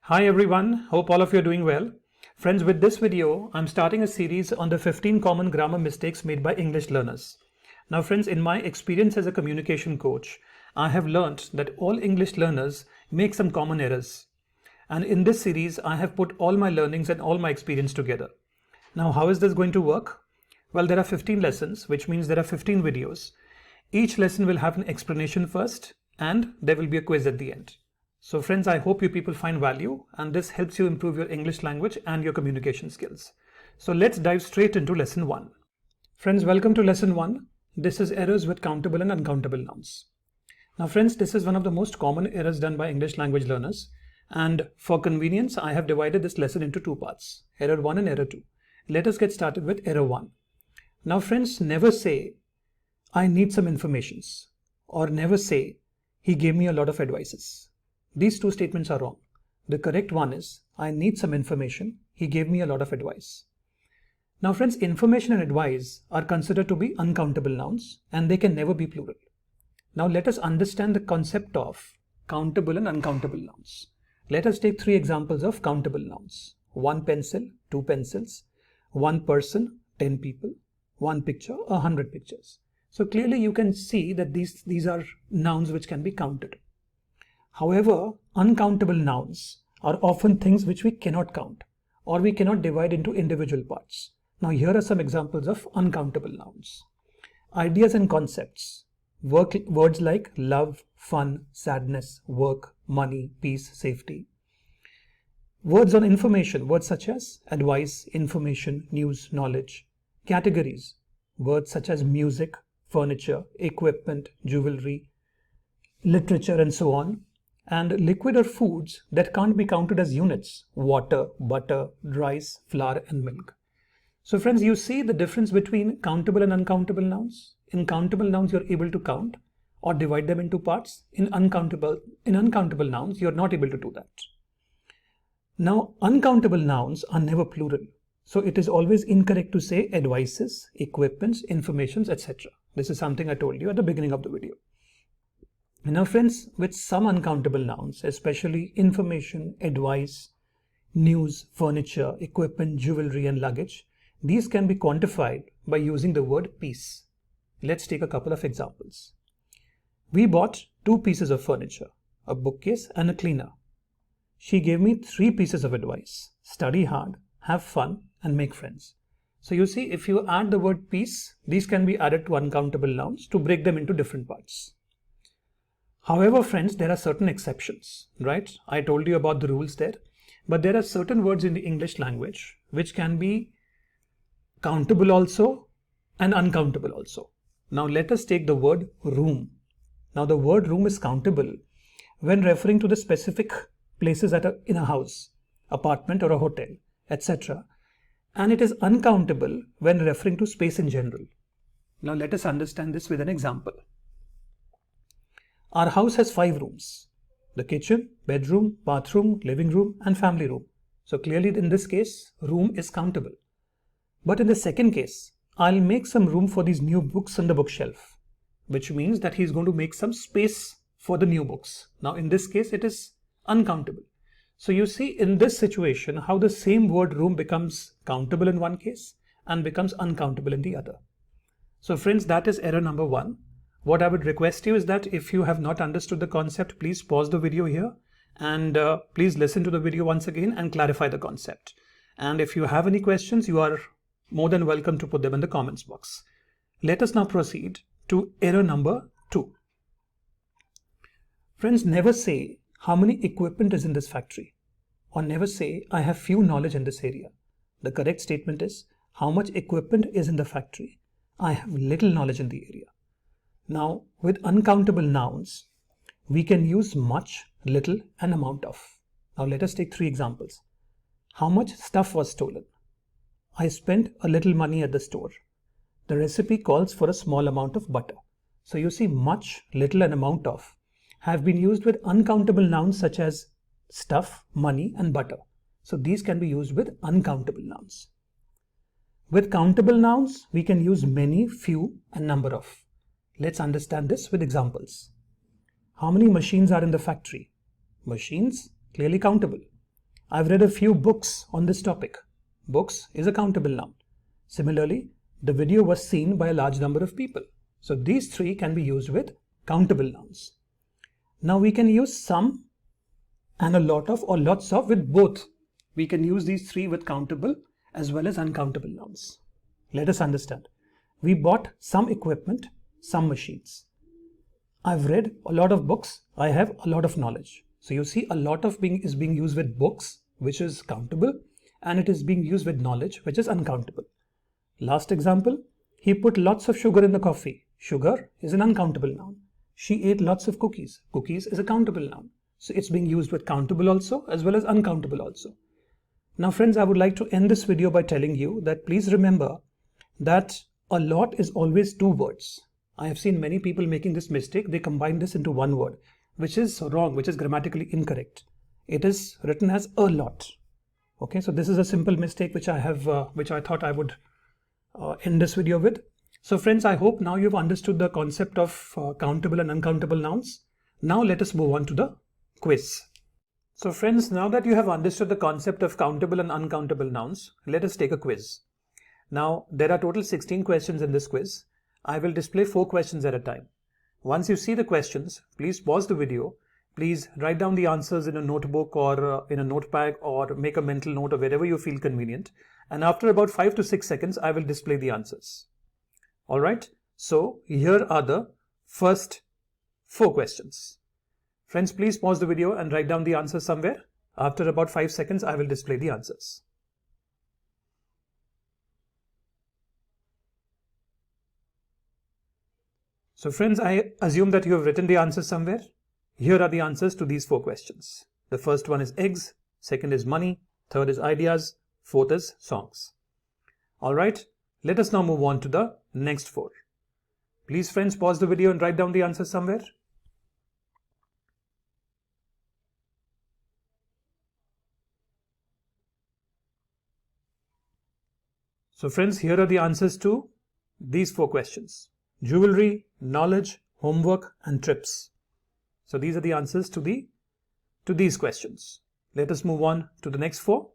Hi everyone, hope all of you are doing well. Friends, with this video, I'm starting a series on the 15 common grammar mistakes made by English learners. Now friends, in my experience as a communication coach, I have learned that all English learners make some common errors. And in this series, I have put all my learnings and all my experience together. Now, how is this going to work? Well, there are 15 lessons, which means there are 15 videos. Each lesson will have an explanation first, and there will be a quiz at the end. So friends, I hope you people find value and this helps you improve your English language and your communication skills. So let's dive straight into lesson 1. Friends, welcome to lesson 1. This is errors with countable and uncountable nouns. Now friends, this is one of the most common errors done by English language learners. And for convenience, I have divided this lesson into two parts, error 1 and error 2. Let us get started with error 1. Now friends, never say, I need some informations, or never say, he gave me a lot of advices. These two statements are wrong. The correct one is, I need some information, he gave me a lot of advice. Now friends, information and advice are considered to be uncountable nouns and they can never be plural. Now let us understand the concept of countable and uncountable nouns. Let us take 3 examples of countable nouns. 1 pencil, 2 pencils, 1 person, 10 people, 1 picture, 100 pictures. So clearly you can see that these are nouns which can be counted. However, uncountable nouns are often things which we cannot count or we cannot divide into individual parts. Now here are some examples of uncountable nouns. Ideas and concepts. Words like love, fun, sadness, work, money, peace, safety. Words on information. Words such as advice, information, news, knowledge. Categories. Words such as music, furniture, equipment, jewelry, literature, and so on. And liquid or foods that can't be counted as units, water, butter, rice, flour, and milk. So friends, you see the difference between countable and uncountable nouns. In countable nouns, you're able to count or divide them into parts. In uncountable nouns, you're not able to do that. Now, uncountable nouns are never plural. So it is always incorrect to say advices, equipments, informations, etc. This is something I told you at the beginning of the video. Now friends, with some uncountable nouns, especially information, advice, news, furniture, equipment, jewelry, and luggage, these can be quantified by using the word piece. Let's take a couple of examples. We bought 2 pieces of furniture, a bookcase and a cleaner. She gave me 3 pieces of advice. Study hard, have fun, and make friends. So you see, if you add the word piece, these can be added to uncountable nouns to break them into different parts. However, friends, there are certain exceptions, right? I told you about the rules there, but there are certain words in the English language which can be countable also and uncountable also. Now let us take the word room. Now the word room is countable when referring to the specific places in a house, apartment or a hotel, etc. And it is uncountable when referring to space in general. Now let us understand this with an example. Our house has 5 rooms, the kitchen, bedroom, bathroom, living room, and family room. So clearly in this case, room is countable. But in the second case, I'll make some room for these new books on the bookshelf, which means that he's going to make some space for the new books. Now in this case, it is uncountable. So you see in this situation how the same word room becomes countable in one case and becomes uncountable in the other. So friends, that is error number 1. What I would request you is that if you have not understood the concept, please pause the video here and please listen to the video once again and clarify the concept. And if you have any questions, you are more than welcome to put them in the comments box. Let us now proceed to error number 2. Friends, never say how many equipment is in this factory, or never say I have few knowledge in this area. The correct statement is how much equipment is in the factory. I have little knowledge in the area. Now, with uncountable nouns, we can use much, little, and amount of. Now, let us take 3 examples. How much stuff was stolen? I spent a little money at the store. The recipe calls for a small amount of butter. So you see, much, little, and amount of have been used with uncountable nouns such as stuff, money, and butter. So these can be used with uncountable nouns. With countable nouns, we can use many, few, and number of. Let's understand this with examples. How many machines are in the factory? Machines, clearly countable. I've read a few books on this topic. Books is a countable noun. Similarly, the video was seen by a large number of people. So these three can be used with countable nouns. Now we can use some and a lot of or lots of with both. We can use these three with countable as well as uncountable nouns. Let us understand. We bought some equipment, some machines. I've read a lot of books. I have a lot of knowledge. So you see, a lot of is being used with books, which is countable, and it is being used with knowledge, which is uncountable. Last example, he put lots of sugar in the coffee. Sugar is an uncountable noun. She ate lots of cookies. Cookies is a countable noun. So it's being used with countable also as well as uncountable also. Now friends, I would like to end this video by telling you that please remember that a lot is always two words. I have seen many people making this mistake. They combine this into one word, which is wrong, which is grammatically incorrect. It is written as a lot. Okay, so this is a simple mistake which I thought I would end this video with. So friends, I hope now you've understood the concept of countable and uncountable nouns. Now let us move on to the quiz. So friends, now that you have understood the concept of countable and uncountable nouns, let us take a quiz. Now there are total 16 questions in this quiz. I will display 4 questions at a time. Once you see the questions, please pause the video. Please write down the answers in a notebook or in a notepad, or make a mental note or wherever you feel convenient. And after about 5 to 6 seconds, I will display the answers. Alright, so here are the first 4 questions. Friends, please pause the video and write down the answers somewhere. After about 5 seconds, I will display the answers. So friends, I assume that you have written the answers somewhere. Here are the answers to these 4 questions. The first one is eggs, second is money, third is ideas, fourth is songs. Alright, let us now move on to the next 4. Please friends, pause the video and write down the answers somewhere. So friends, here are the answers to these 4 questions. Jewelry, knowledge, homework and trips. So these are the answers to these questions. Let us move on to the next 4.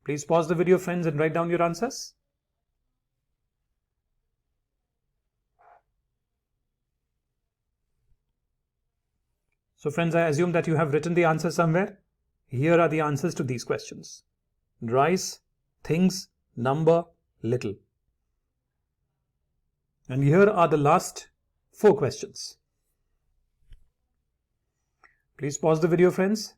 Please pause the video friends and write down your answers. So friends, I assume that you have written the answers somewhere. Here are the answers to these questions. Rice, things, number, little. And here are the last 4 questions. Please pause the video friends.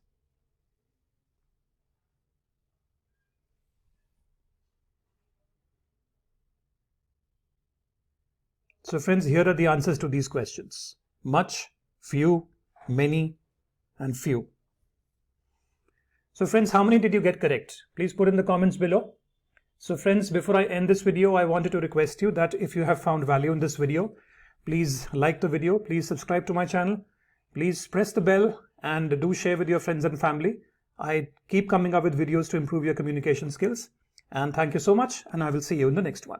So friends, here are the answers to these questions. Much, few, many and few. So friends, how many did you get correct? Please put in the comments below. So friends, before I end this video, I wanted to request you that if you have found value in this video, please like the video, please subscribe to my channel, please press the bell and do share with your friends and family. I keep coming up with videos to improve your communication skills. And thank you so much, and I will see you in the next one.